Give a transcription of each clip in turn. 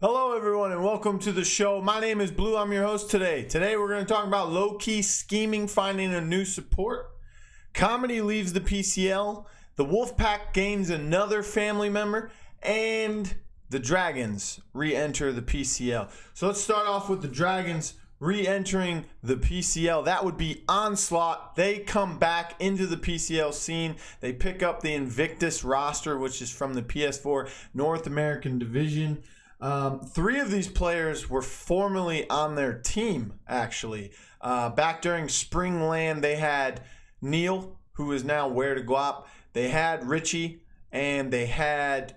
Hello everyone and welcome to the show. My name is Blue. I'm your host today. Today we're going to talk about low-key scheming, finding a new support. Comedy leaves the PCL. The Wolfpack gains another family member. And the Dragons re-enter the PCL. So let's start off with the Dragons re-entering the PCL. That would be Onslaught. They come back into the PCL scene. They pick up the Invictus roster, which is from the PS4 North American Division. Three of these players were formerly on their team, actually. Back during Springland, they had Neil, who is now Where to Glop. They had Richie, and they had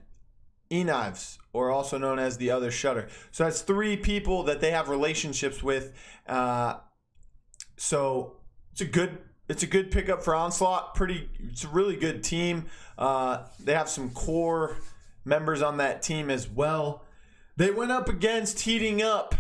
E-Knives, or also known as the Other Shutter. So that's three people that they have relationships with. So it's a good pickup for Onslaught. It's a really good team. They have some core members on that team as well. They went up against Heating Up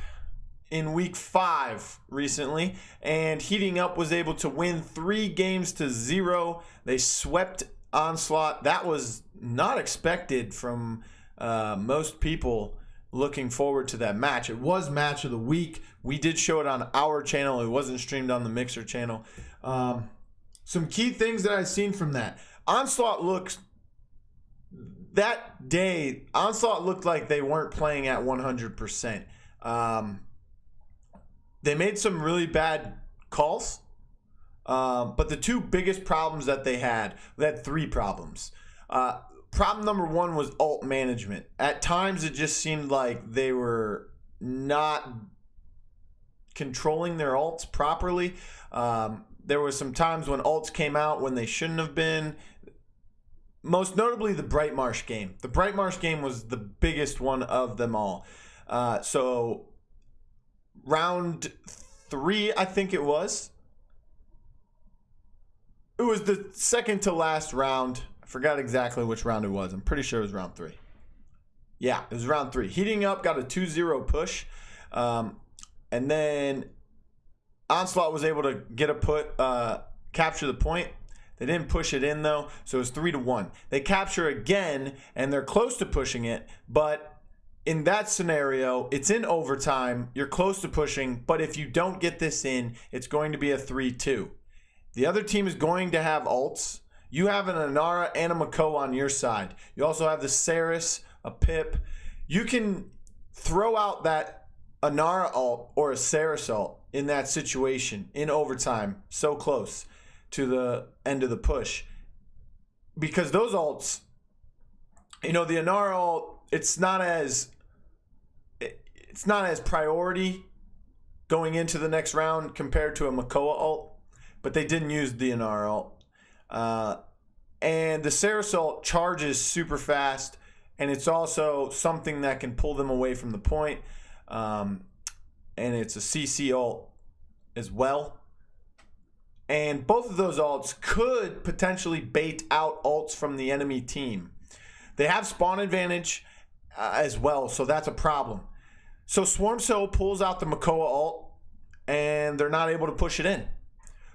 in week 5 recently, and Heating Up was able to win 3-0. They swept Onslaught. That was not expected from most people looking forward to that match. It was match of the week. We did show it on our channel. It wasn't streamed on the Mixer channel. Some key things that I've seen from that. That day, Onslaught looked like they weren't playing at 100%. They made some really bad calls, but the two biggest problems that they had 3 problems. Problem number 1 was ult management. At times, it just seemed like they were not controlling their ults properly. There were some times when ults came out when they shouldn't have been. Most notably, the Bright Marsh game. The Bright Marsh game was the biggest one of them all. So, round 3, I think it was. It was the second to last round. I forgot exactly which round it was. I'm pretty sure it was round 3. Yeah, it was round 3. Heating Up got a 2-0 push. And then Onslaught was able to get capture the point. They didn't push it in, though, so it was 3-1. They capture again, and they're close to pushing it, but in that scenario, it's in overtime. You're close to pushing, but if you don't get this in, it's going to be a 3-2. The other team is going to have ults. You have an Inara and a Mako on your side. You also have the Saris, a Pip. You can throw out that Inara ult or a Saris ult in that situation in overtime, so close to the end of the push, because those ults, the Inara ult, it's not as priority going into the next round compared to a Makoa ult, but they didn't use the Inara ult. And the Saris ult charges super fast, and it's also something that can pull them away from the point. And it's a CC ult as well. And both of those ults could potentially bait out ults from the enemy team. They have spawn advantage as well, so that's a problem. So Swarm Cell pulls out the Makoa ult, and they're not able to push it in.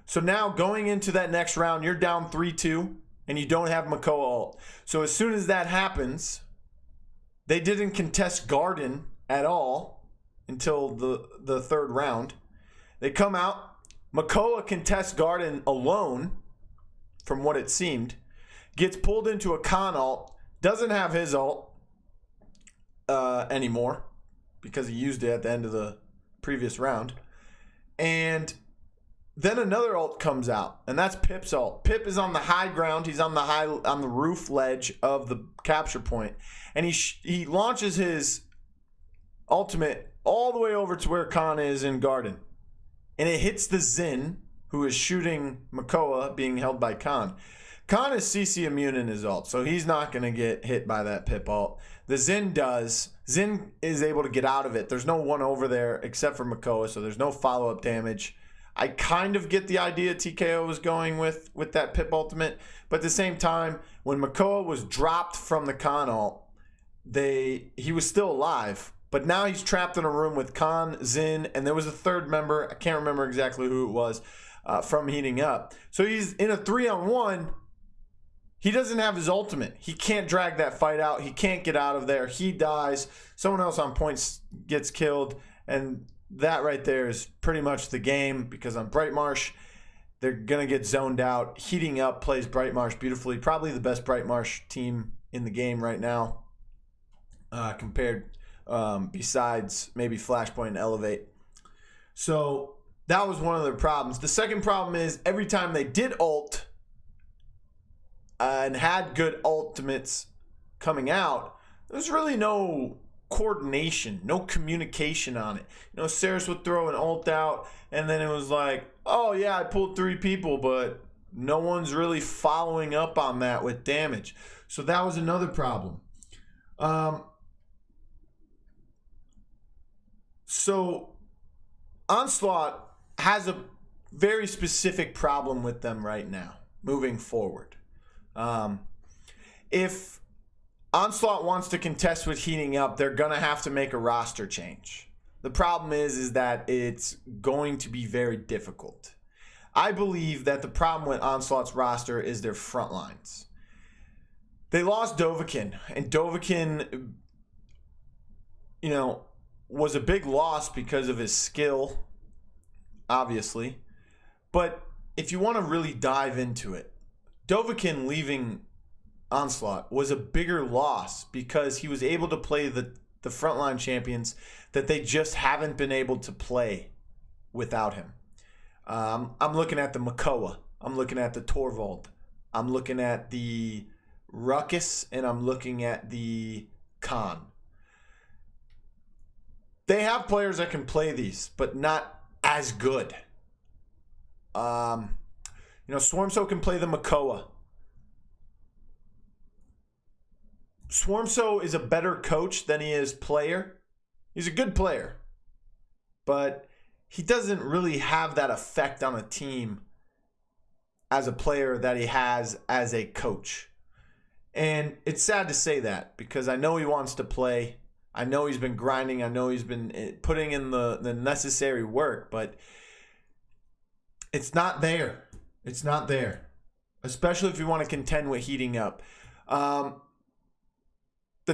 So now going into that next round, you're down 3-2, and you don't have Makoa ult. So as soon as that happens, they didn't contest Garden at all until the third round. They come out. Makoa contests Garden alone, from what it seemed. Gets pulled into a Khan ult. Doesn't have his ult anymore because he used it at the end of the previous round. And then another ult comes out, and that's Pip's ult. Pip is on the high ground. He's on the roof ledge of the capture point, and he launches his ultimate all the way over to where Khan is in Garden. And it hits the Xin, who is shooting Makoa, being held by Khan. Khan is CC immune in his ult, so he's not going to get hit by that Pip ult. The Xin does. Xin is able to get out of it. There's no one over there except for Makoa, so there's no follow-up damage. I kind of get the idea TKO was going with that Pip ultimate, but at the same time, when Makoa was dropped from the Khan ult, he was still alive. But now he's trapped in a room with Khan, Xin, and there was a third member. I can't remember exactly who it was from Heating Up. So he's in a 3-on-1, He doesn't have his ultimate. He can't drag that fight out. He can't get out of there. He dies. Someone else on points gets killed. And that right there is pretty much the game, because on Brightmarsh, they're going to get zoned out. Heating Up plays Brightmarsh beautifully. Probably the best Brightmarsh team in the game right now, compared besides maybe Flashpoint and Elevate. So that was one of their problems. The second problem is every time they did ult and had good ultimates coming out, there's really no coordination, no communication on it. You know, Saris would throw an ult out, and then it was like, oh yeah, I pulled 3 people, but no one's really following up on that with damage. So that was another problem. So Onslaught has a very specific problem with them right now, moving forward. If Onslaught wants to contest with Heating Up, they're going to have to make a roster change. The problem is that it's going to be very difficult. I believe that the problem with Onslaught's roster is their front lines. They lost Dovahkiin, and Dovahkiin, you know, was a big loss because of his skill, obviously. But if you want to really dive into it, Dovahkiin leaving Onslaught was a bigger loss because he was able to play the frontline champions that they just haven't been able to play without him. I'm looking at the Makoa. I'm looking at the Torvald. I'm looking at the Ruckus, and I'm looking at the Khan. They have players that can play these, but not as good. You know, Swarmso can play the Makoa. Swarmso is a better coach than he is player. He's a good player, but he doesn't really have that effect on a team as a player that he has as a coach. And it's sad to say that, because I know he wants to play. I know he's been grinding. I know he's been putting in the necessary work, but it's not there. It's not there, especially if you want to contend with Heating Up. The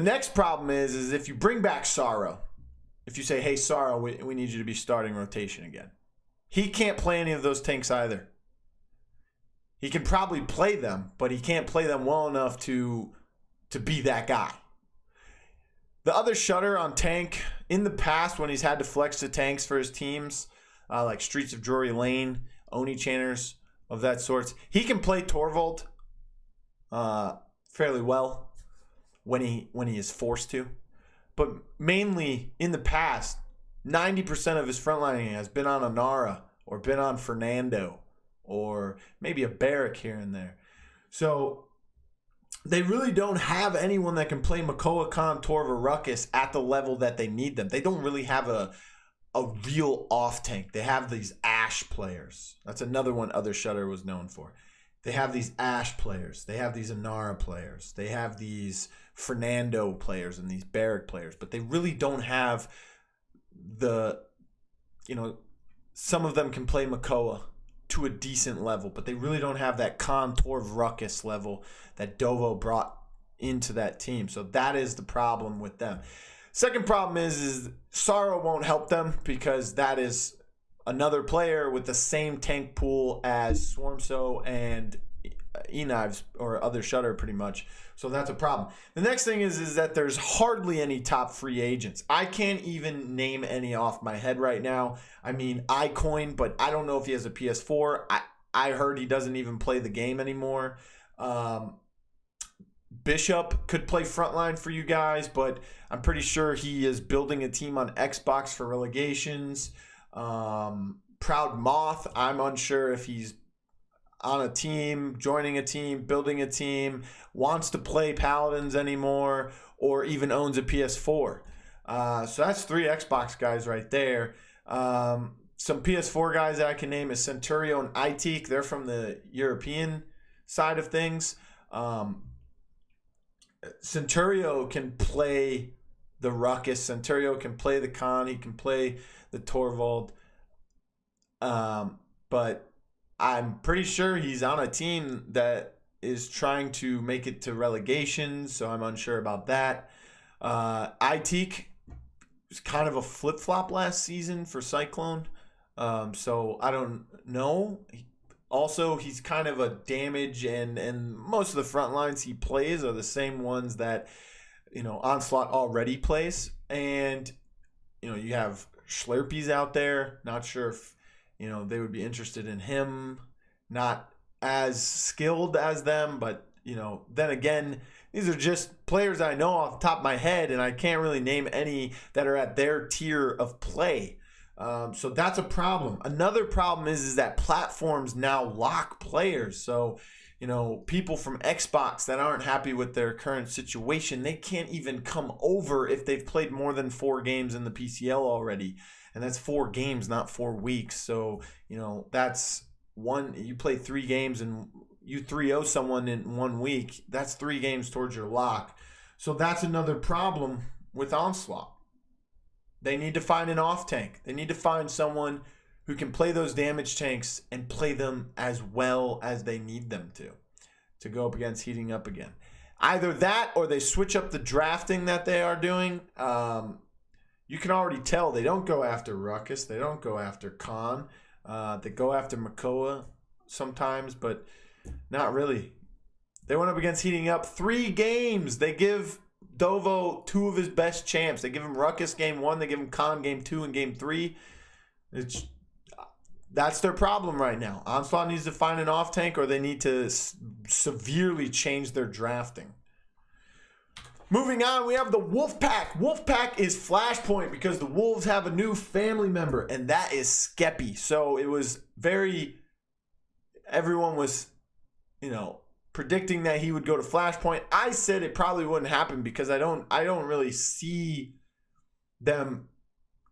next problem is if you bring back Sorrow, if you say, hey, Sorrow, we need you to be starting rotation again. He can't play any of those tanks either. He can probably play them, but he can't play them well enough to be that guy. The other shutter on tank, in the past when he's had to flex the tanks for his teams, like Streets of Drury Lane, Oni Channers, of that sort, he can play Torvald fairly well when he is forced to. But mainly in the past, 90% of his frontlining has been on Anara or been on Fernando or maybe a Barrack here and there. So they really don't have anyone that can play Makoa, Khan, Torva, Ruckus at the level that they need them. They don't really have a real off tank. They have these Ashe players. That's another one other Shutter was known for. They have these Ashe players. They have these Anara players. They have these Fernando players and these Barrack players. But they really don't have some of them can play Makoa to a decent level, but they really don't have that Khan, Torv, Ruckus level that Dovo brought into that team. So that is the problem with them. Second problem is Sorrow won't help them, because that is another player with the same tank pool as Swarmso and E-Knives or other Shutter pretty much. So that's a problem. The next thing is that there's hardly any top free agents. I can't even name any off my head right now. I mean, iCoin, but I don't know if he has a PS4. I heard he doesn't even play the game anymore. Bishop could play frontline for you guys, but I'm pretty sure he is building a team on Xbox for relegations. Proud Moth, I'm unsure if he's on a team, joining a team, building a team, wants to play Paladins anymore, or even owns a PS4. So that's 3 Xbox guys right there. Some PS4 guys that I can name is Centurio and Itik. They're from the European side of things. Centurio can play the Ruckus. Centurio can play the Khan. He can play the Torvald. But I'm pretty sure he's on a team that is trying to make it to relegation, so I'm unsure about that. Itik was kind of a flip-flop last season for Cyclone, so I don't know. Also, he's kind of a damage, and most of the front lines he plays are the same ones that, Onslaught already plays. And, you have Schlurpies out there. Not sure if, they would be interested in him. Not as skilled as them, but, then again, these are just players I know off the top of my head, and I can't really name any that are at their tier of play. So that's a problem. Another problem is that platforms now lock players. So, people from Xbox that aren't happy with their current situation, they can't even come over if they've played more than 4 games in the PCL already. And that's 4 games, not 4 weeks. So, that's one. You play 3 games and you 3-0 someone in 1 week. That's 3 games towards your lock. So that's another problem with Onslaught. They need to find an off tank. They need to find someone who can play those damage tanks and play them as well as they need them to go up against heating up again. Either that or they switch up the drafting that they are doing. You can already tell they don't go after Ruckus. They don't go after Khan. They go after Makoa sometimes, but not really. They went up against heating up 3 games. They give Dovo 2 of his best champs. They give him Ruckus game 1. They give him Khan game 2 and game 3. That's their problem right now. Onslaught needs to find an off tank, or they need to severely change their drafting. Moving on, we have the Wolfpack. Wolfpack is Flashpoint because the Wolves have a new family member, and that is Skeppy. So it was everyone was, predicting that he would go to Flashpoint. I said it probably wouldn't happen because I don't really see them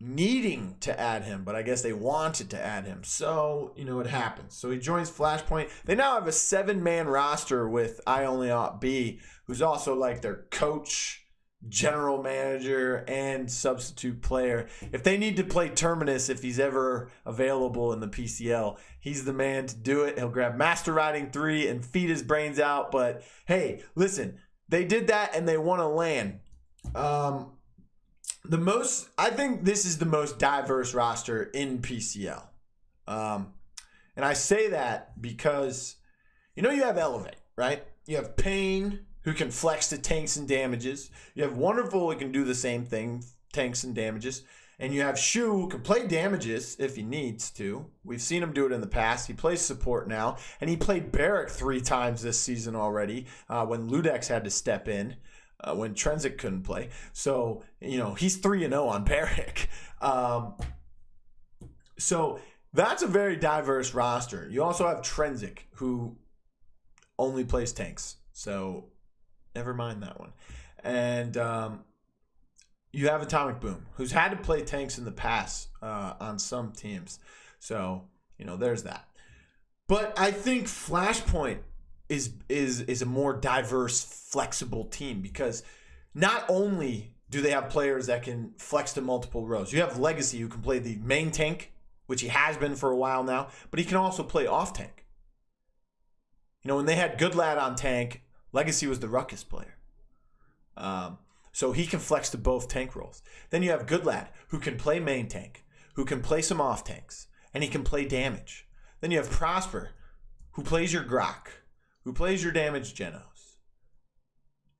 needing to add him, but I guess they wanted to add him. So, it happens. So he joins Flashpoint. They now have a 7-man roster with I Only Ought B, who's also like their coach, general manager, and substitute player. If they need to play Terminus, if he's ever available in the PCL, he's the man to do it. He'll grab Master Riding 3 and feed his brains out. But hey, listen, they did that and they won a LAN. I think this is the most diverse roster in PCL. And I say that because, you have Elevate, right? You have Pain, who can flex to tanks and damages. You have Wonderful, who can do the same thing, tanks and damages. And you have Shu, who can play damages if he needs to. We've seen him do it in the past. He plays support now. And he played Barrack 3 times this season already when Ludex had to step in. When Trenzik couldn't play. So, he's 3-0 on Barrack. So that's a very diverse roster. You also have Trenzik, who only plays tanks. So never mind that one. And you have Atomic Boom, who's had to play tanks in the past on some teams. So, there's that. But I think Flashpoint is a more diverse, flexible team because not only do they have players that can flex to multiple rows. You have Legacy, who can play the main tank, which he has been for a while now, but he can also play off tank. When they had Good Lad on tank, Legacy was the Ruckus player. So he can flex to both tank roles. Then you have Good Lad, who can play main tank, who can play some off tanks, and he can play damage. Then you have Prosper, who plays your Grok, who plays your damage Genos.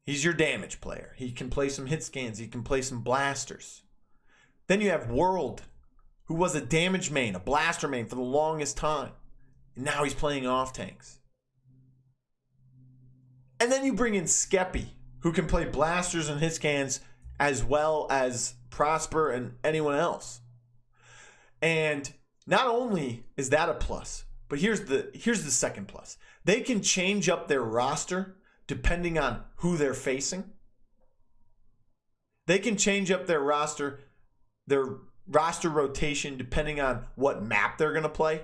He's your damage player. He can play some hit scans. He can play some blasters. Then you have World, who was a damage main, a blaster main for the longest time. And now he's playing off tanks. And then you bring in Skeppy, who can play blasters and hit scans as well as Prosper and anyone else. And not only is that a plus, but here's the second plus. They can change up their roster depending on who they're facing. They can change up their roster rotation depending on what map they're going to play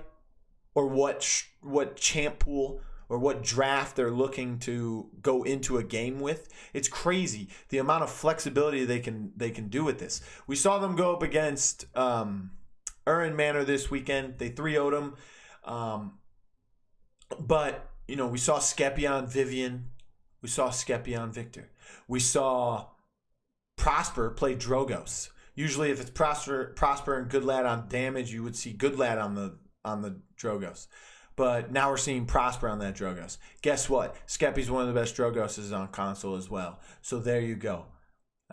or what champ pool or what draft they're looking to go into a game with. It's crazy the amount of flexibility they can do with this. We saw them go up against Erhenmanner this weekend. They 3-0'd him. But we saw Skeppy on Vivian. We saw Skeppy on Victor. We saw Prosper play Drogos. Usually if it's Prosper and Good Lad on damage, you would see Good Lad on the Drogos. But now we're seeing Prosper on that Drogos. Guess what? Skeppy's one of the best Drogoses on console as well. So there you go.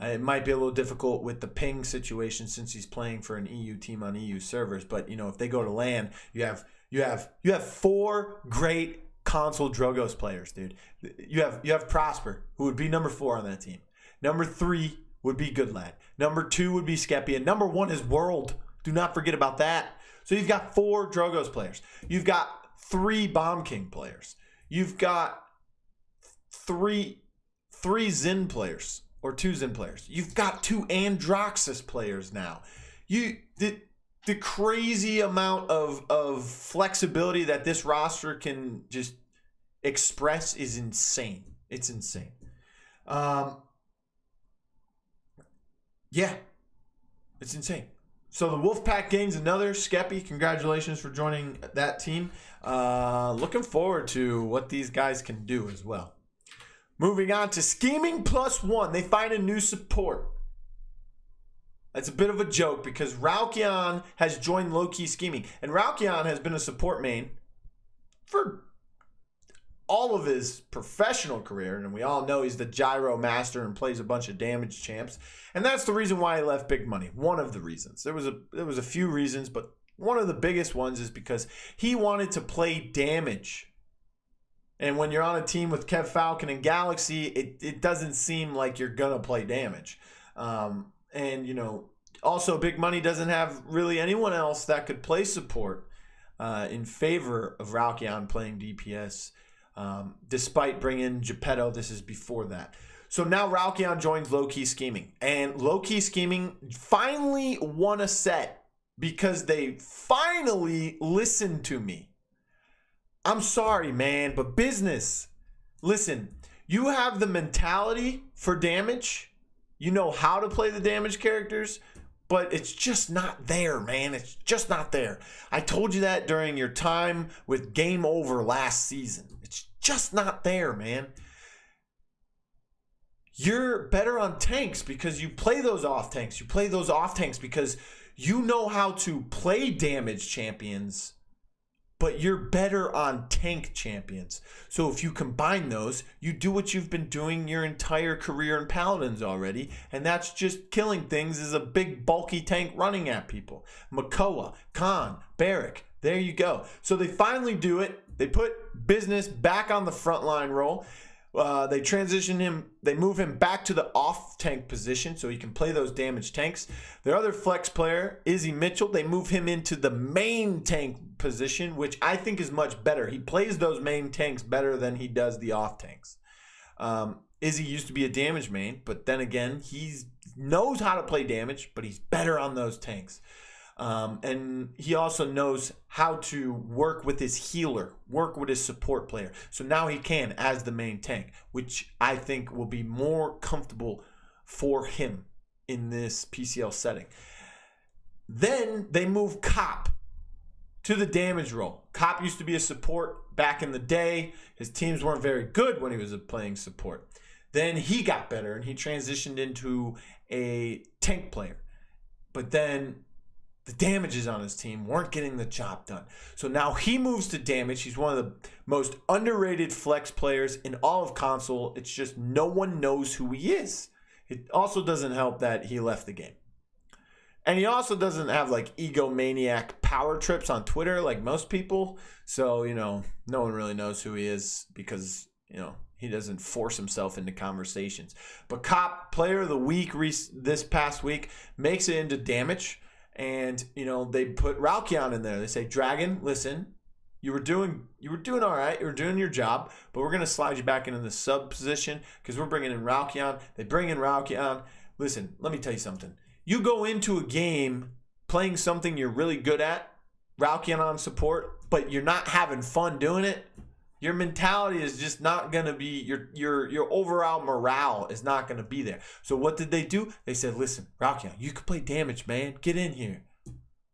It might be a little difficult with the ping situation since he's playing for an EU team on EU servers. But if they go to LAN, you have 4 great console Drogos players, dude. You have Prosper, who would be number 4 on that team. Number 3 would be Good Lad. Number 2 would be Skeppy. And number 1 is World. Do not forget about that. So you've got 4 Drogos players. You've got 3 Bomb King players. You've got 3 Xin players or 2 Xin players. You've got 2 Androxus players now. The crazy amount of flexibility that this roster can just express is insane. It's insane. Yeah, it's insane. So the Wolfpack gains another. Skeppy, congratulations for joining that team. Looking forward to what these guys can do as well. Moving on to Scheming +1. They find a new support. That's a bit of a joke because Raukian has joined low-key Scheming. And Raukian has been a support main for all of his professional career. And we all know he's the gyro master and plays a bunch of damage champs. And that's the reason why he left Big Money. One of the reasons. There was a few reasons, but one of the biggest ones is because he wanted to play damage. And when you're on a team with Kev Falcon and Galaxy, it doesn't seem like you're going to play damage. And, also Big Money doesn't have really anyone else that could play support in favor of Raukian playing DPS, despite bringing Geppetto. This is before that. So now Raukian joins Low-Key Scheming. And Low-Key Scheming finally won a set because they finally listened to me. I'm sorry, man, but business. Listen, you have the mentality for damage. You know how to play the damage characters, but it's just not there, man. It's just not there. I told you that during your time with Game Over last season. It's just not there, man. You're better on tanks because you play those off tanks. You play those off tanks because you know how to play damage champions, but you're better on tank champions. So if you combine those, you do what you've been doing your entire career in Paladins already, and that's just killing things as a big bulky tank running at people. Makoa, Khan, Barrack, there you go. So they finally do it. They put business back on the frontline role. They transition him. They move him back to the off tank position so he can play those damage tanks. Their other flex player, Izzy Mitchell, they move him into the main tank position, which I think is much better. He plays those main tanks better than he does the off tanks. Izzy used to be a damage main, but then again, he knows how to play damage, but he's better on those tanks. And he also knows how to work with his healer, work with his support player. So now he can as the main tank, which I think will be more comfortable for him in this PCL setting. Then they move Cop to the damage role. Cop used to be a support back in the day. His teams weren't very good when he was playing support. Then he got better and he transitioned into a tank player. But then the damages on his team weren't getting the job done. So now he moves to damage. He's one of the most underrated flex players in all of console. It's just no one knows who he is. It also doesn't help that he left the game. And he also doesn't have like egomaniac power trips on Twitter like most people. So, no one really knows who he is because, he doesn't force himself into conversations. But Cop, player of the week this past week, makes it into damage. And, they put Raukian in there. They say, Dragon, listen, you were doing all right. You were doing your job, but we're going to slide you back into the sub position because we're bringing in Raukian. They bring in Raukian. Listen, let me tell you something. You go into a game playing something you're really good at, Raukian on support, but you're not having fun doing it. Your mentality is just not going to be, your overall morale is not going to be there. So what did they do? They said, listen, Raukian, you can play damage, man. Get in here.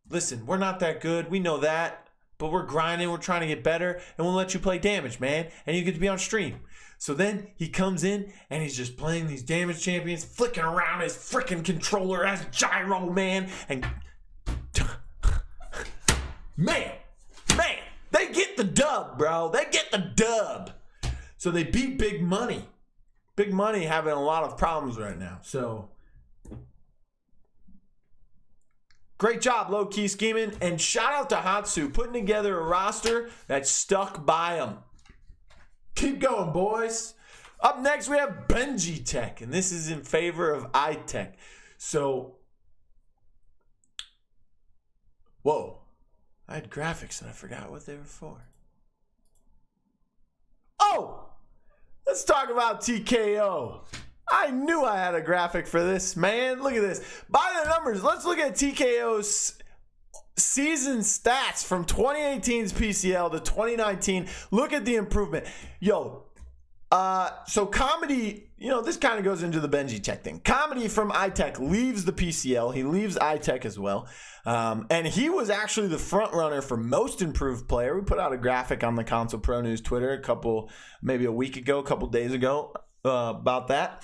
Listen, we're not that good. We know that. but we're grinding, we're trying to get better, and we'll let you play damage, man. And you get to be on stream. So then he comes in and he's just playing these damage champions, flicking around his freaking controller as gyro, man. And man, they get the dub, bro. They get the dub. So they beat Big Money. Big Money having a lot of problems right now. So great job, low-key scheming. And shout out to Hatsu putting together a roster that stuck by him. Keep going, boys. Up next, we have Benji Tech, and this is in favor of iTech. So, whoa. I had graphics, and I forgot what they were for. Oh! Let's talk about TKO. I knew I had a graphic for this, man. Look at this. By the numbers, let's look at TKO's season stats from 2018's PCL to 2019. Look at the improvement. Yo, so Comedy, this kind of goes into the Benji Tech thing. Comedy from iTech leaves the PCL. He leaves iTech as well. And he was actually the front runner for most improved player. We put out a graphic on the Console Pro News Twitter maybe a week ago, a couple days ago, about that.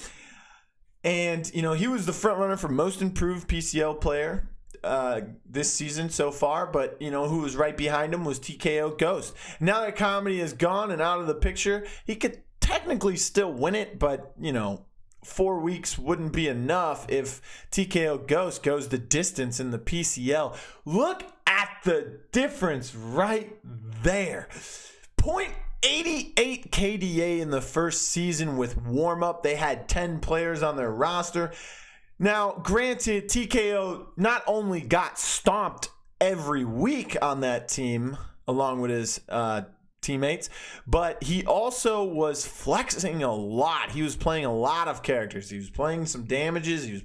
And, he was the front runner for most improved PCL player this season so far, but who was right behind him was TKO Ghost. Now that Comedy is gone and out of the picture, he could technically still win it, but 4 weeks wouldn't be enough if TKO Ghost goes the distance in the PCL. Look at the difference right there. 0.88 KDA in the first season with warm-up. They had 10 players on their roster. Now, granted, TKO not only got stomped every week on that team, along with his teammates, but he also was flexing a lot. He was playing a lot of characters. He was playing some damages, he was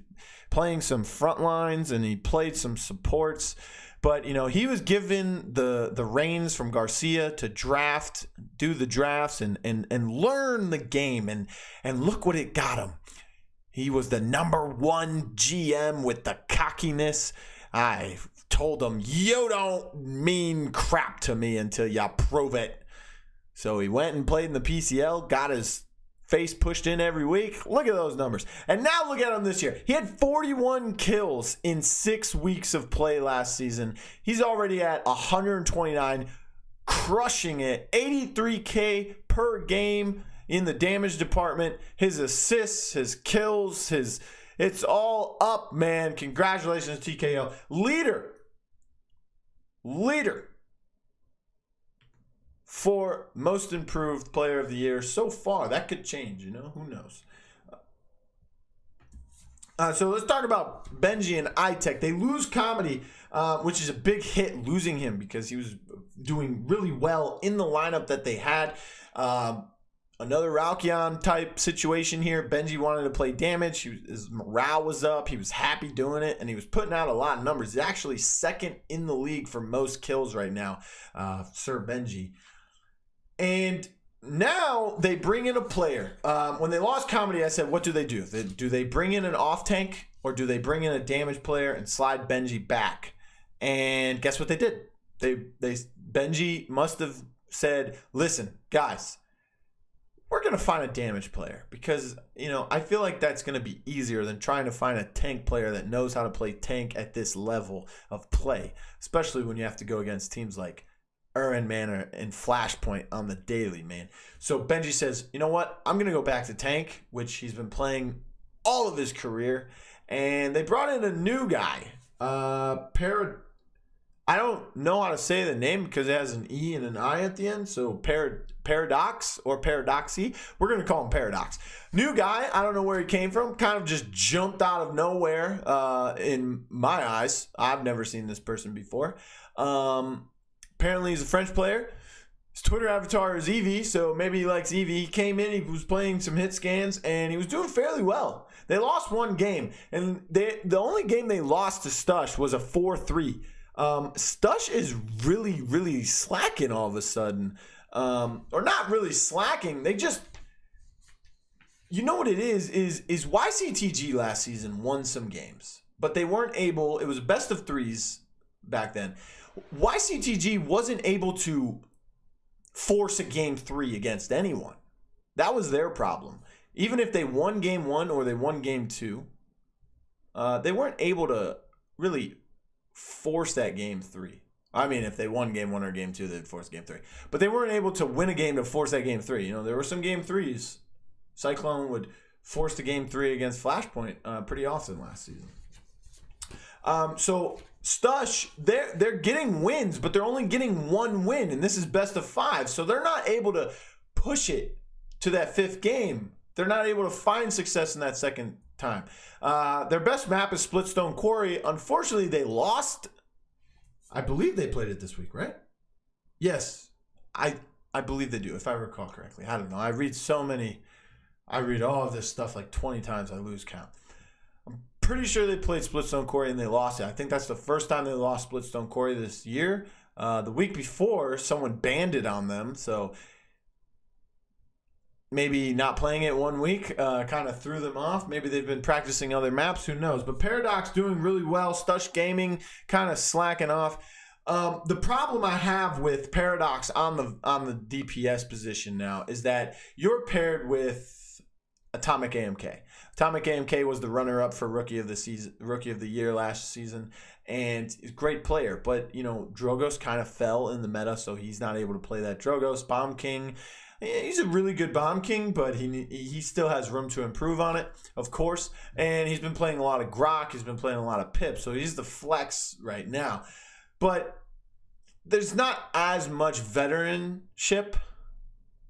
playing some front lines, and he played some supports. But, he was given the reins from Garcia to do the drafts, and learn the game, and look what it got him. He was the #1 GM with the cockiness. I told him, you don't mean crap to me until you prove it. So he went and played in the PCL, got his face pushed in every week. Look at those numbers. And now look at him this year. He had 41 kills in 6 weeks of play last season. He's already at 129, crushing it. 83K per game. In the damage department, his assists, his kills, it's all up, man. Congratulations, TKO. Leader for most improved player of the year so far. That could change, who knows? So let's talk about Benji and iTech. They lose Comedy, which is a big hit, losing him because he was doing really well in the lineup that they had. Another Ralkion type situation here. Benji wanted to play damage. His morale was up. He was happy doing it, and he was putting out a lot of numbers. He's actually second in the league for most kills right now, Sir Benji. And now they bring in a player. When they lost Comedy, I said, what do? Do they bring in an off-tank, or do they bring in a damage player and slide Benji back? And guess what they did? Benji must have said, listen, guys, we're going to find a damage player because, I feel like that's going to be easier than trying to find a tank player that knows how to play tank at this level of play, especially when you have to go against teams like Erhenmanner and Flashpoint on the daily, man. So Benji says, you know what? I'm going to go back to tank, which he's been playing all of his career. And they brought in a new guy, I don't know how to say the name because it has an E and an I at the end. So Paradox or Paradoxy. We're going to call him Paradox. New guy. I don't know where he came from. Kind of just jumped out of nowhere in my eyes. I've never seen this person before. Apparently he's a French player. His Twitter avatar is Eevee, so maybe he likes Eevee. He came in, he was playing some hit scans, and he was doing fairly well. They lost one game, and the only game they lost to Stush was a 4-3. Stush is really, really slacking all of a sudden. Or not really slacking. They just, what it is YCTG last season won some games, but they weren't able, it was best of threes. back then. YCTG wasn't able to force a game 3 against anyone. That was their problem. Even if they won game 1 or they won game 2, they weren't able to really force that game 3. I mean, if they won game 1 or game 2, they'd force game 3. But they weren't able to win a game to force that game 3. You know, there were some game 3s. Cyclone would force the game 3 against Flashpoint pretty often last season. So Stush, they're getting wins, but they're only getting 1 win, and this is best of 5. So they're not able to push it to that 5th game. They're not able to find success in that second time. Their best map is Splitstone Quarry. Unfortunately, they lost. I believe they played it this week, right? Yes, I believe they do, if I recall correctly. I don't know. I read all of this stuff like 20 times. I lose count. I'm pretty sure they played Splitstone Quarry and they lost it. I think that's the first time they lost Splitstone Quarry this year. The week before, someone banned it on them, so maybe not playing it 1 week kind of threw them off. Maybe they've been practicing other maps. Who knows? But Paradox doing really well. Stush Gaming kind of slacking off. The problem I have with Paradox on the DPS position now is that you're paired with Atomic AMK. Atomic AMK was the runner-up for Rookie of the Year last season, and great player. But you know, Drogos kind of fell in the meta, so he's not able to play that Drogos. Bomb King. He's a really good Bomb King, but he still has room to improve on it, of course. And he's been playing a lot of Grok. He's been playing a lot of Pip, so he's the flex right now. But there's not as much veteranship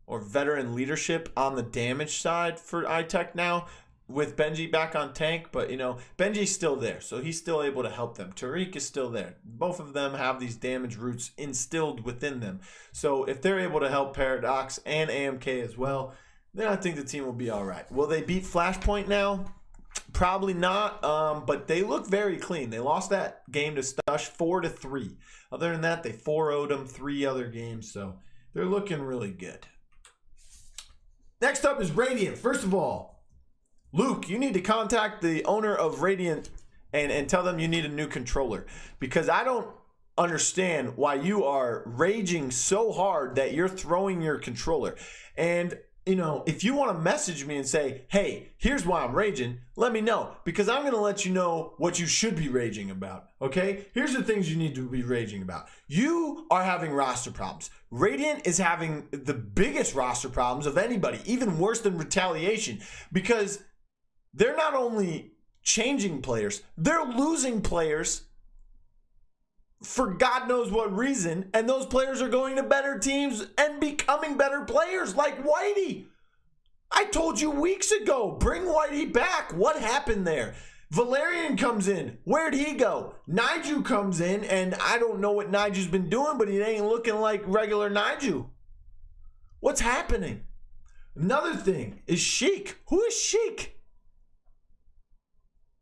or veteran leadership on the damage side for iTech now with Benji back on tank. But, you know, Benji's still there, so he's still able to help them. Tariq is still there. Both of them have these damage roots instilled within them. So if they're able to help Paradox and AMK as well, then I think the team will be all right. Will they beat Flashpoint now? Probably not, but they look very clean. They lost that game to Stush 4-3. Other than that, they 4-0'd them 3 other games, so they're looking really good. Next up is Radiant. First of all, Luke, you need to contact the owner of Radiant and tell them you need a new controller, because I don't understand why you are raging so hard that you're throwing your controller. And, you know, if you want to message me and say, hey, here's why I'm raging, let me know, because I'm going to let you know what you should be raging about, okay? Here's the things you need to be raging about. You are having roster problems. Radiant is having the biggest roster problems of anybody, even worse than Retaliation, because they're not only changing players, they're losing players for God knows what reason, and those players are going to better teams and becoming better players, like Whitey. I told you weeks ago, bring Whitey back. What happened there? Valerian comes in. Where'd he go? Niju comes in, and I don't know what Niju's been doing, but he ain't looking like regular Niju. What's happening? Another thing is Sheik. Who is Sheik?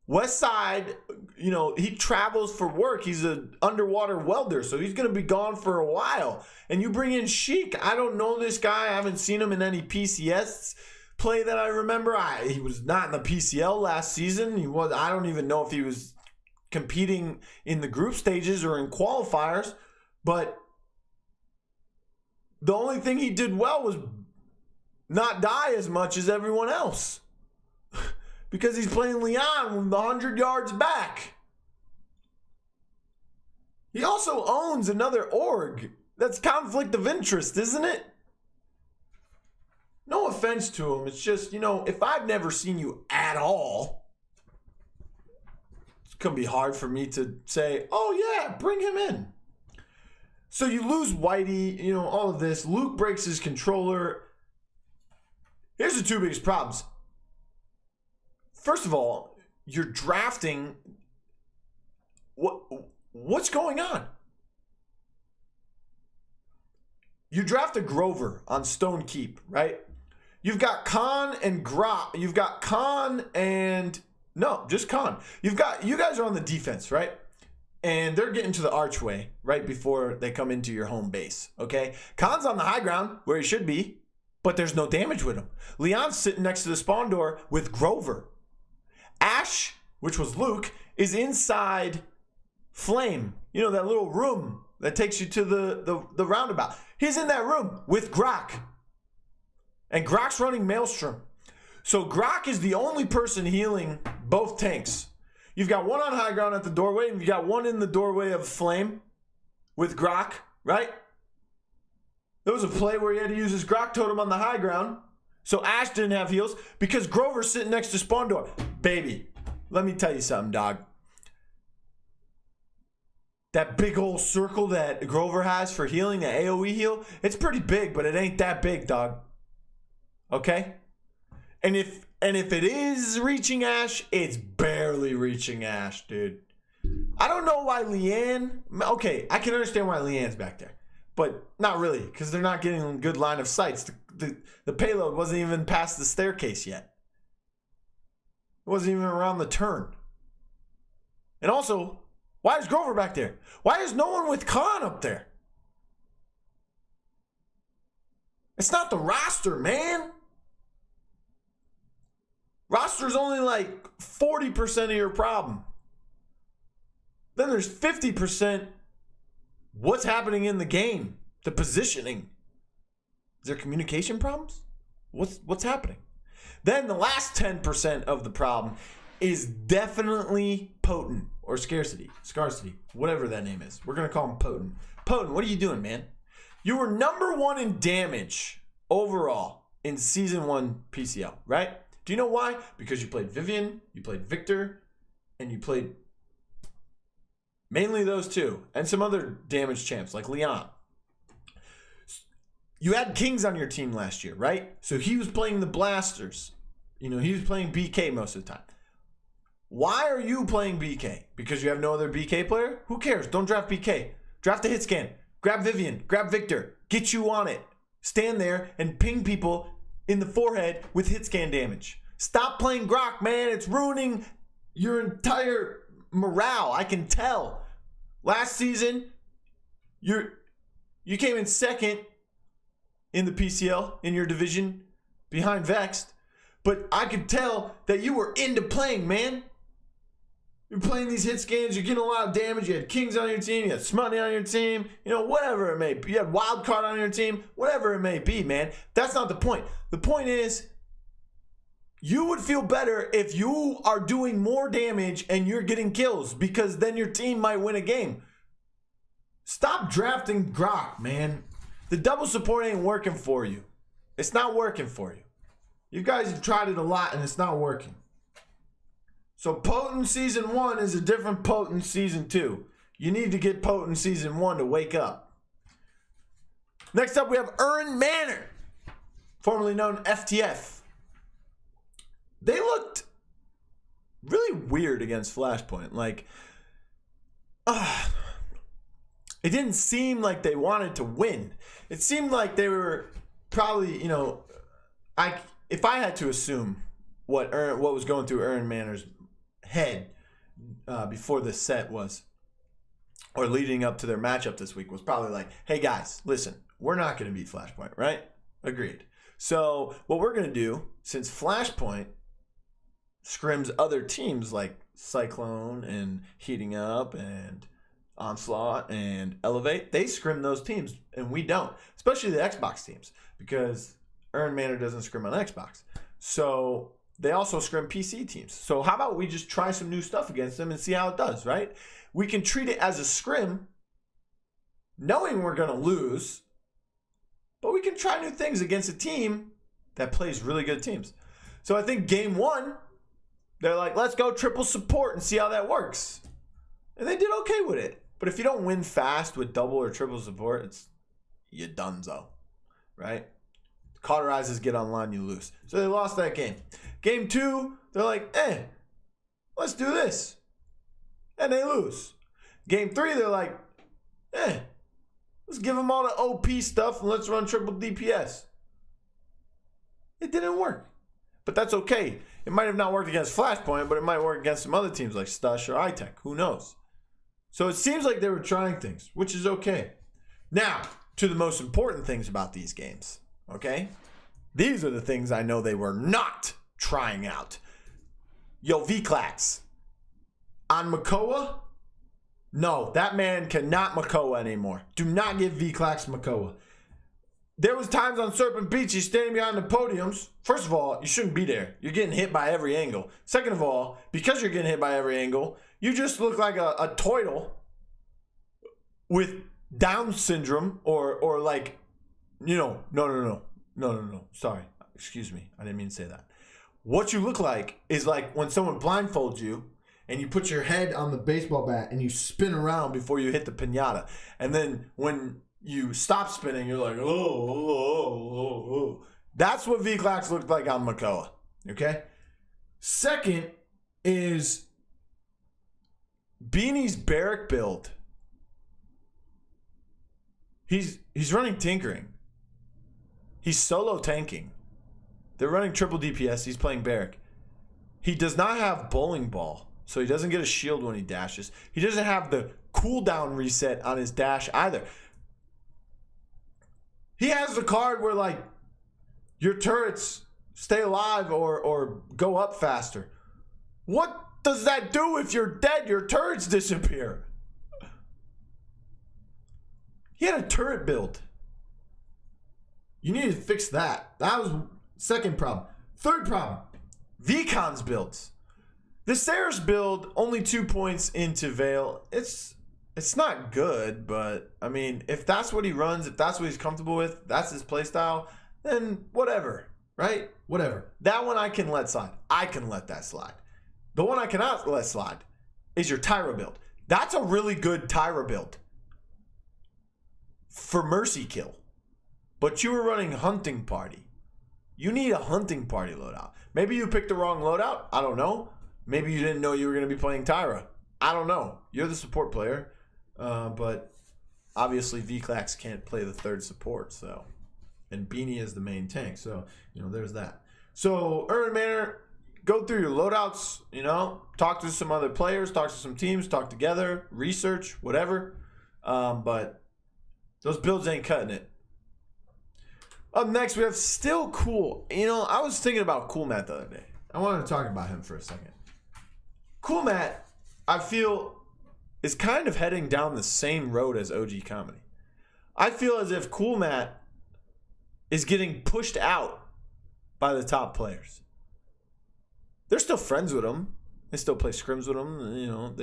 Westside, you know, he travels for work. He's an underwater welder, so he's going to be gone for a while. And you bring in Sheik. I don't know this guy. I haven't seen him in any PCS play that I remember. He was not in the PCL last season. I don't even know if he was competing in the group stages or in qualifiers. But the only thing he did well was not die as much as everyone else. Because he's playing Leon with 100 yards back. He also owns another org. That's conflict of interest, isn't it? No offense to him. It's just, you know, if I've never seen you at all, it's going to be hard for me to say, oh yeah, bring him in. So you lose Whitey, you know, all of this. Luke breaks his controller. Here's the 2 biggest problems. First of all, you're drafting. What's going on? You draft a Grover on Stone Keep, right? You've got Khan and Grok. You've got Khan and no, just Khan. You guys are on the defense, right? And they're getting to the archway right before they come into your home base. Okay, Khan's on the high ground where he should be, but there's no damage with him. Leon's sitting next to the spawn door with Grover. Ash, which was Luke, is inside Flame. You know, that little room that takes you to the roundabout. He's in that room with Grok. And Grok's running Maelstrom. So Grok is the only person healing both tanks. You've got one on high ground at the doorway, and you've got one in the doorway of Flame with Grok, right? There was a play where he had to use his Grok totem on the high ground. So Ash didn't have heals because Grover's sitting next to spawn door. Baby, let me tell you something, dog. That big old circle that Grover has for healing, the AoE heal, it's pretty big, but it ain't that big, dog. Okay? And if it is reaching Ash, it's barely reaching Ash, dude. I don't know why Leanne... Okay, I can understand why Leanne's back there. But not really, because they're not getting a good line of sights. The payload wasn't even past the staircase yet. It wasn't even around the turn. And also, why is Grover back there? Why is no one with Khan up there? It's not the roster, man. Roster's only like 40% of your problem. Then there's 50% what's happening in the game, the positioning. Is there communication problems? What's happening? Then the last 10% of the problem is definitely potent or scarcity, whatever that name is. We're going to call him potent. Potent, what are you doing, man? You were number 1 in damage overall in Season 1 PCL, right? Do you know why? Because you played Vivian, you played Victor, and you played mainly those two, and some other damage champs like Leon. You had Kings on your team last year, right? So he was playing the Blasters. You know, he was playing BK most of the time. Why are you playing BK? Because you have no other BK player? Who cares? Don't draft BK. Draft the hit scan. Grab Vivian. Grab Victor. Get you on it. Stand there and ping people in the forehead with hit scan damage. Stop playing Grok, man. It's ruining your entire morale. I can tell. Last season, you came in second in the PCL in your division behind Vexed, but I could tell that you were into playing, man. You're playing these hit scans, you're getting a lot of damage, you had Kings on your team, you had Smutty on your team, you know, whatever it may be. You had Wildcard on your team, whatever it may be, man. That's not the point. The point is, you would feel better if you are doing more damage and you're getting kills, because then your team might win a game. Stop drafting Grok, man. The double support ain't working for you. It's not working for you. You guys have tried it a lot and it's not working. So Potent Season 1 is a different Potent Season 2. You need to get Potent Season 1 to wake up. Next up, we have Erhenmanner, formerly known FTF. They looked really weird against Flashpoint. Like, it didn't seem like they wanted to win. It seemed like they were probably, you know, if I had to assume what was going through Erhenmanner's head before the set was, or leading up to their matchup this week, was probably like, hey guys, listen, we're not going to beat Flashpoint, right? Agreed. So what we're going to do, since Flashpoint scrims other teams like Cyclone and Heating Up and Onslaught and Elevate, they scrim those teams and we don't, especially the Xbox teams, because Erhenmanner doesn't scrim on Xbox. So they also scrim PC teams. So how about we just try some new stuff against them and see how it does, right? We can treat it as a scrim, knowing we're going to lose, but we can try new things against a team that plays really good teams. So I think game 1, they're like, let's go triple support and see how that works. And they did okay with it. But if you don't win fast with double or triple support, it's you donezo, right? Cauterizes get online, you lose. So they lost that game. Game 2, they're like, let's do this. And they lose. Game 3, they're like, let's give them all the OP stuff and let's run triple DPS. It didn't work. But that's okay. It might have not worked against Flashpoint, but it might work against some other teams like Stush or iTech. Who knows? So it seems like they were trying things, which is okay. Now, to the most important things about these games, okay? These are the things I know they were not trying out. Yo, V-Clax. On Makoa, No, that man cannot Makoa anymore. Do not give V-Clax Makoa. There was times on Serpent Beach he's standing behind the podiums. First of all, you shouldn't be there. You're getting hit by every angle. Second of all, because you're getting hit by every angle, you just look like a turtle with Down syndrome or like, no. Sorry. Excuse me. I didn't mean to say that. What you look like is like when someone blindfolds you and you put your head on the baseball bat and you spin around before you hit the piñata. And then when you stop spinning, you're like, oh. That's what V-Clax looked like on Makoa. Okay? Second is Beanie's barrack build. He's running tinkering. He's solo tanking. They're running triple DPS. He's playing barrack. He does not have bowling ball, so he doesn't get a shield when he dashes. He doesn't have the cooldown reset on his dash either. He has the card where, like, your turrets stay alive or go up faster. What does that do if you're dead? Your turrets disappear. He had a turret build. You need to fix that. That was second problem. Third problem, Vcon's builds. The Saris build, only 2 points into Veil. It's not good, but I mean, if that's what he runs, if that's what he's comfortable with, that's his playstyle, then whatever, right? Whatever. That one I can let slide. I can let that slide. The one I cannot let slide is your Tyra build. That's a really good Tyra build for Mercy Kill. But you were running Hunting Party. You need a Hunting Party loadout. Maybe you picked the wrong loadout. I don't know. Maybe you didn't know you were going to be playing Tyra. I don't know. You're the support player. But obviously V-Clax can't play the third support. So, and Beanie is the main tank. So, there's that. So, Erhenmanner, go through your loadouts, talk to some other players, talk to some teams, talk together, research, whatever. But those builds ain't cutting it. Up next, we have still Kuhl. I was thinking about Kuhl Matt the other day. I wanted to talk about him for a second. Kuhl Matt, I feel, is kind of heading down the same road as OG Comedy. I feel as if Kuhl Matt is getting pushed out by the top players. They're still friends with him. They still play scrims with him.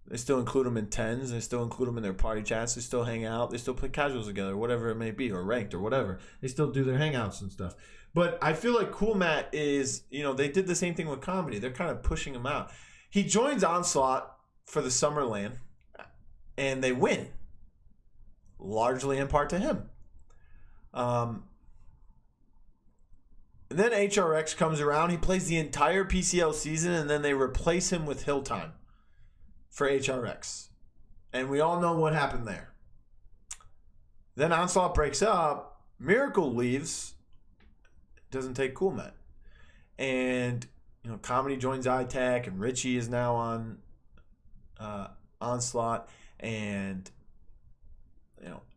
They still include them in tens. They still include them in their party chats. They still hang out. They still play casuals together, whatever it may be, or ranked or whatever. They still do their hangouts and stuff. But I feel like Kuhl Matt is, they did the same thing with Comedy. They're kind of pushing him out. He joins Onslaught for the Summer LAN, and they win, largely in part to him. Then HRX comes around. He plays the entire PCL season, and then they replace him with Hilltime for HRX. And we all know what happened there. Then Onslaught breaks up. Miracle leaves. Doesn't take Kuhl Matt. And, Comedy joins iTech, and Richie is now on Onslaught. And,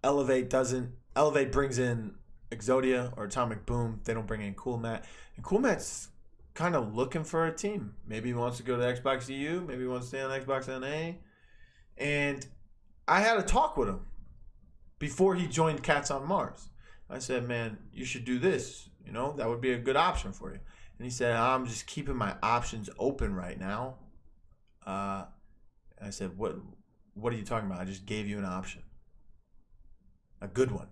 Elevate brings in Exodia or Atomic Boom. They don't bring in Kuhl Matt. And Kuhl Matt's kind of looking for a team. Maybe he wants to go to Xbox EU. Maybe he wants to stay on Xbox NA. And I had a talk with him before he joined Cats on Mars. I said, man, you should do this. That would be a good option for you. And he said, I'm just keeping my options open right now. I said, what are you talking about? I just gave you an option. A good one.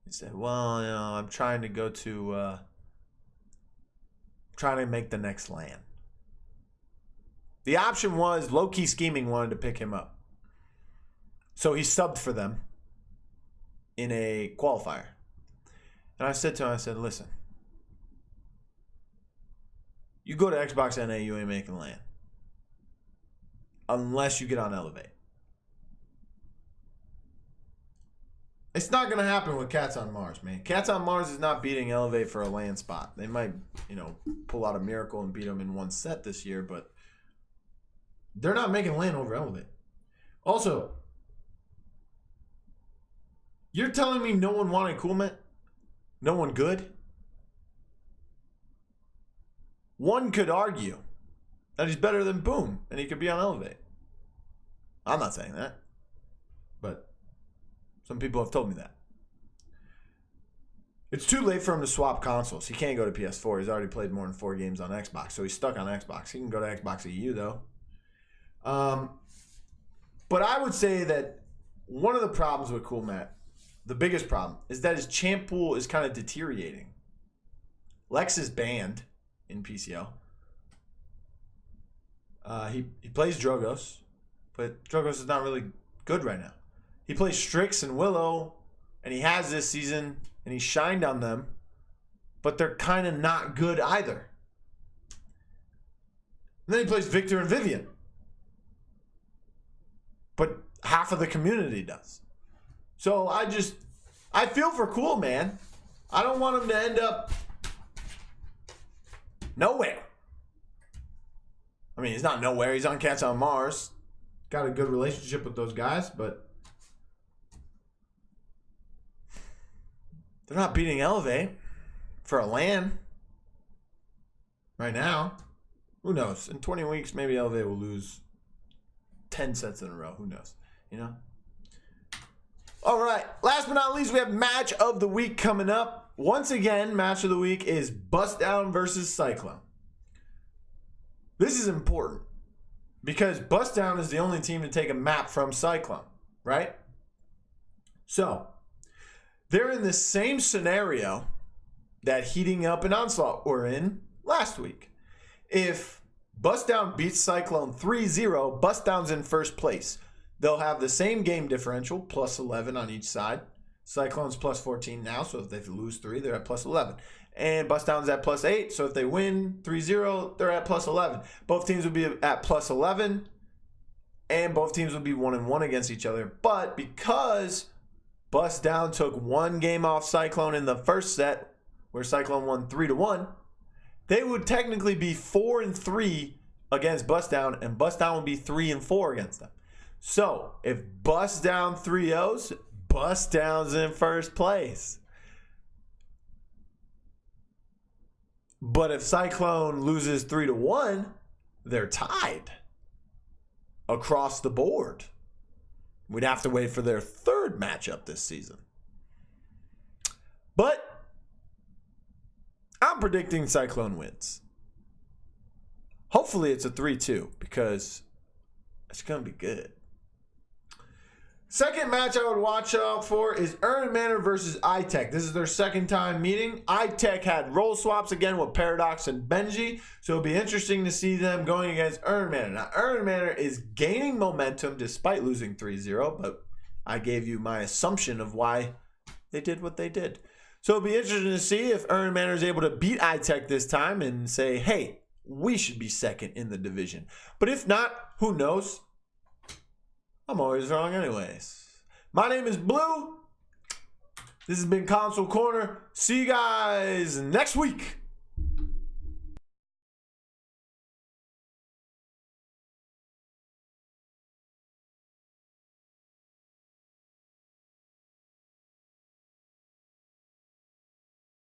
He said, well, I'm trying to go to... trying to make the next LAN. The option was low-key scheming wanted to pick him up. So he subbed for them in a qualifier. And I said to him, listen, you go to Xbox NA, you ain't making LAN. Unless you get on Elevate. It's not going to happen with Cats on Mars, man. Cats on Mars is not beating Elevate for a LAN spot. They might, pull out a miracle and beat them in one set this year, but they're not making LAN over Elevate. Also, you're telling me no one wanted Kuhl Matt? No one good? One could argue that he's better than Boom, and he could be on Elevate. I'm not saying that. But some people have told me that. It's too late for him to swap consoles. He can't go to PS4. He's already played more than 4 games on Xbox, so he's stuck on Xbox. He can go to Xbox EU, though. But I would say that one of the problems with Kuhl, Matt, the biggest problem, is that his champ pool is kind of deteriorating. Lex is banned in PCL. He plays Drogos, but Drogos is not really good right now. He plays Strix and Willow, and he has this season, and he shined on them, but they're kind of not good either. And then he plays Victor and Vivian. But half of the community does. So I feel for Kuhl, man. I don't want him to end up nowhere. I mean, he's not nowhere. He's on Cats on Mars. Got a good relationship with those guys, but they're not beating Elevate for a LAN right now. Who knows? In 20 weeks, maybe Elevate will lose 10 sets in a row. Who knows? You know? All right. Last but not least, we have match of the week coming up. Once again, match of the week is Bust Down versus Cyclone. This is important because Bust Down is the only team to take a map from Cyclone, right? So, they're in the same scenario that Heating Up and Onslaught were in last week. If Bust Down beats Cyclone 3-0, Bust Down's in first place. They'll have the same game differential, plus 11 on each side. Cyclone's plus 14 now, so if they lose 3, they're at plus 11. And Bust Down's at plus 8, so if they win 3-0, they're at plus 11. Both teams will be at plus 11, and both teams will be 1-1 against each other. But because Bust Down took 1 game off Cyclone in the first set, where Cyclone won 3-1, they would technically be 4-3 against Bust Down, and Bust Down would be 3-4 against them. So, if Bust Down 3-0s, Bust Down's in first place. But if Cyclone loses 3-1, they're tied across the board. We'd have to wait for their third matchup this season. But I'm predicting Cyclone wins. Hopefully it's a 3-2 because it's going to be good. Second match I would watch out for is Erhenmanner versus iTech. This is their second time meeting. iTech had role swaps again with Paradox and Benji, so it'll be interesting to see them going against Erhenmanner. Now, Erhenmanner is gaining momentum despite losing 3-0, but I gave you my assumption of why they did what they did. So it'll be interesting to see if Erhenmanner is able to beat iTech this time and say, hey, we should be second in the division. But if not, who knows? I'm always wrong anyways. My name is Blue. This has been Console Corner. See you guys next week.